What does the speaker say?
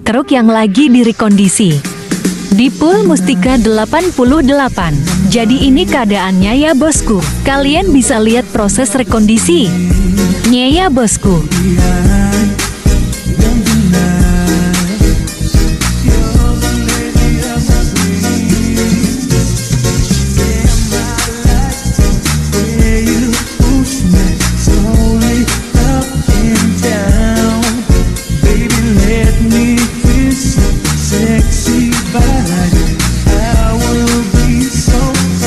truk yang lagi direkondisi. Di Pool Mustika 88. Jadi ini keadaannya ya bosku. Kalian bisa lihat proses rekondisi nya ya bosku.